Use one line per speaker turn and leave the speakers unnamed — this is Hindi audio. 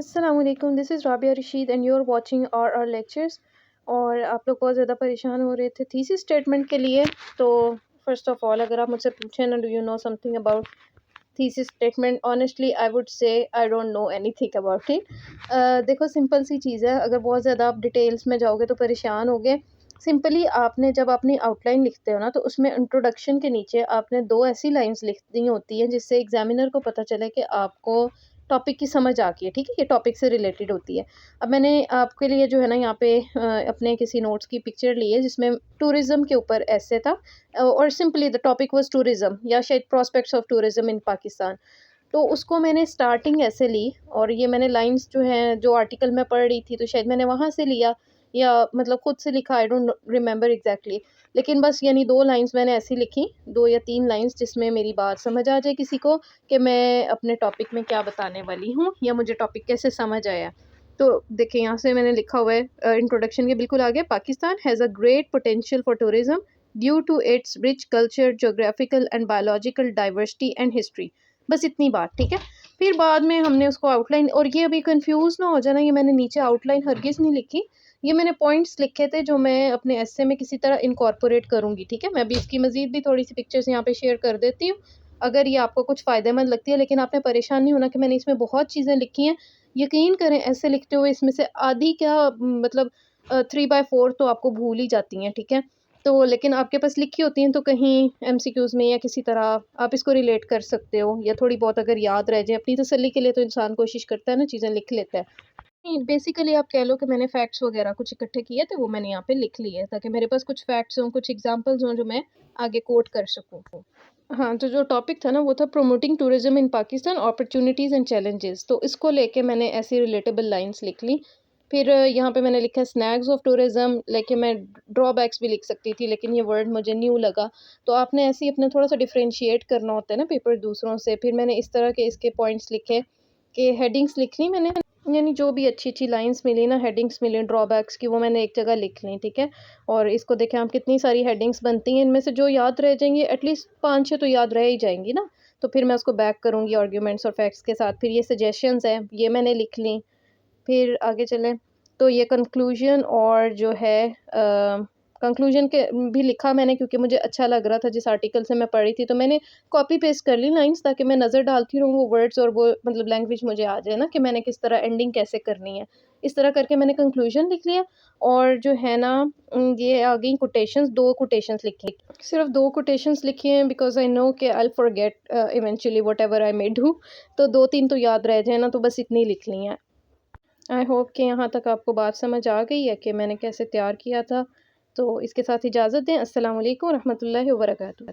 अस्सलामुअलैकुम, this is Rabia Rashid and you are watching our lectures. और आप लोग बहुत ज़्यादा परेशान हो रहे थे थीसिस स्टेटमेंट के लिए। तो फर्स्ट ऑफ ऑल, अगर आप मुझसे पूछें ना, do you know something about thesis statement, honestly I would say I don't know anything about it. देखो, सिंपल सी चीज़ है। अगर बहुत ज़्यादा आप डिटेल्स में जाओगे तो परेशान होगे। सिंपली आपने जब अपनी आउटलाइन लिखते हो ना, तो उसमें इंट्रोडक्शन के नीचे आपने दो ऐसी लाइंस लिखनी होती हैं जिससे एग्जामिनर को पता चले कि आपको टॉपिक की समझ आ गई है। ठीक है, ये टॉपिक से रिलेटेड होती है। अब मैंने आपके लिए जो है ना यहाँ पे अपने किसी नोट्स की पिक्चर ली है जिसमें टूरिज़्म के ऊपर ऐसे था, और simply the topic was tourism, या शायद प्रॉस्पेक्ट्स ऑफ टूरिज़्म इन पाकिस्तान। तो उसको मैंने स्टार्टिंग ऐसे ली, और ये मैंने लाइंस जो हैं, जो आर्टिकल मैं पढ़ रही थी, तो शायद मैंने वहाँ से लिया, या मतलब खुद से लिखा, आई डोंट रिमेंबर एग्जैक्टली। लेकिन बस यानी दो लाइंस मैंने ऐसी लिखी, दो या तीन लाइंस, जिसमें मेरी बात समझ आ जाए किसी को कि मैं अपने टॉपिक में क्या बताने वाली हूँ, या मुझे टॉपिक कैसे समझ आया। तो देखिए, यहाँ से मैंने लिखा हुआ है इंट्रोडक्शन के बिल्कुल आगे, Pakistan has a great potential for tourism due to its rich culture, geographical and biological diversity and history. बस इतनी बात, ठीक है। फिर बाद में हमने उसको आउटलाइन, और ये अभी कंफ्यूज ना हो जाना, ये मैंने नीचे आउटलाइन हरगिज़ नहीं लिखी, ये मैंने पॉइंट्स लिखे थे जो मैं अपने एस्से में किसी तरह इनकॉर्पोरेट करूँगी। ठीक है, मैं भी इसकी मज़ीद भी थोड़ी सी पिक्चर्स यहाँ पे शेयर कर देती हूँ, अगर ये आपको कुछ फ़ायदेमंद लगती है। लेकिन आपने परेशान नहीं होना कि मैंने इसमें बहुत चीज़ें लिखी हैं। यकीन करें, ऐसे लिखते हुए इसमें से आधी क्या, मतलब 3/4 तो आपको भूल ही जाती हैं। ठीक है, तो लेकिन आपके पास लिखी होती हैं, तो कहीं एमसीक्यूज़ में या किसी तरह आप इसको रिलेट कर सकते हो, या थोड़ी बहुत अगर याद रह जाए। अपनी तसल्ली के लिए तो इंसान कोशिश करता है ना, चीज़ें लिख लेता है। नहीं, बेसिकली आप कह लो कि मैंने फैक्ट्स वगैरह कुछ इकट्ठे किए थे, वो मैंने यहाँ पे लिख लिए, ताकि मेरे पास कुछ फैक्ट्स हों, कुछ एग्जांपल्स हों जो मैं आगे कोट कर सकूँ। हाँ, तो जो टॉपिक था ना, वो था promoting tourism in Pakistan, opportunities and challenges. तो इसको लेके मैंने ऐसी रिलेटेबल लाइंस लिख ली। फिर यहाँ पे मैंने लिखा स्नैग्स ऑफ टूरिज्म, लेके मैं ड्रॉबैक्स भी लिख सकती थी, लेकिन ये वर्ड मुझे न्यू लगा। तो आपने ऐसे ही अपना थोड़ा सा डिफरेंशिएट करना होता है ना पेपर दूसरों से। फिर मैंने इस तरह के इसके पॉइंट्स लिखे कि हेडिंग्स लिख ली मैंने, यानी जो भी अच्छी-अच्छी लाइन्स मिली ना, हेडिंग्स मिली ड्रॉबैक्स की, वो मैंने एक जगह लिख ली, ठीक है। और इसको देखें आप, कितनी सारी हेडिंग्स बनती हैं, इनमें से जो याद रह जाएँगी, एटलीस्ट 5-6 तो याद रह ही जाएँगी ना। तो फिर मैं उसको बैक करूँगी आर्ग्यूमेंट्स और फैक्ट्स के साथ। फिर ये सजेशंस हैं, ये मैंने लिख ली। फिर आगे चलें, तो ये कंक्लूजन और जो है कंक्लूजन के भी लिखा मैंने, क्योंकि मुझे अच्छा लग रहा था जिस आर्टिकल से मैं पढ़ी थी, तो मैंने कॉपी पेस्ट कर ली लाइंस, ताकि मैं नज़र डालती रहूँ वो वर्ड्स, और वो मतलब लैंग्वेज मुझे आ जाए ना, कि मैंने किस तरह एंडिंग कैसे करनी है। इस तरह करके मैंने कंक्लूजन लिख लिया। और जो है ना, ये आ गई कोटेशंस, 2 कोटेशंस लिखी। सिर्फ 2 कोटेशंस लिखी हैं, बिकॉज़ आई नो कि I will forget eventually whatever I may do. तो 2-3 तो याद रह जाए ना, तो बस इतनी लिख ली हैं। आई होप कि यहाँ तक आपको बात समझ आ गई है कि मैंने कैसे तैयार किया था। तो इसके साथ इजाज़त दें। अस्सलाम वालेकुम रहमतुल्लाहि व बरकातुहू।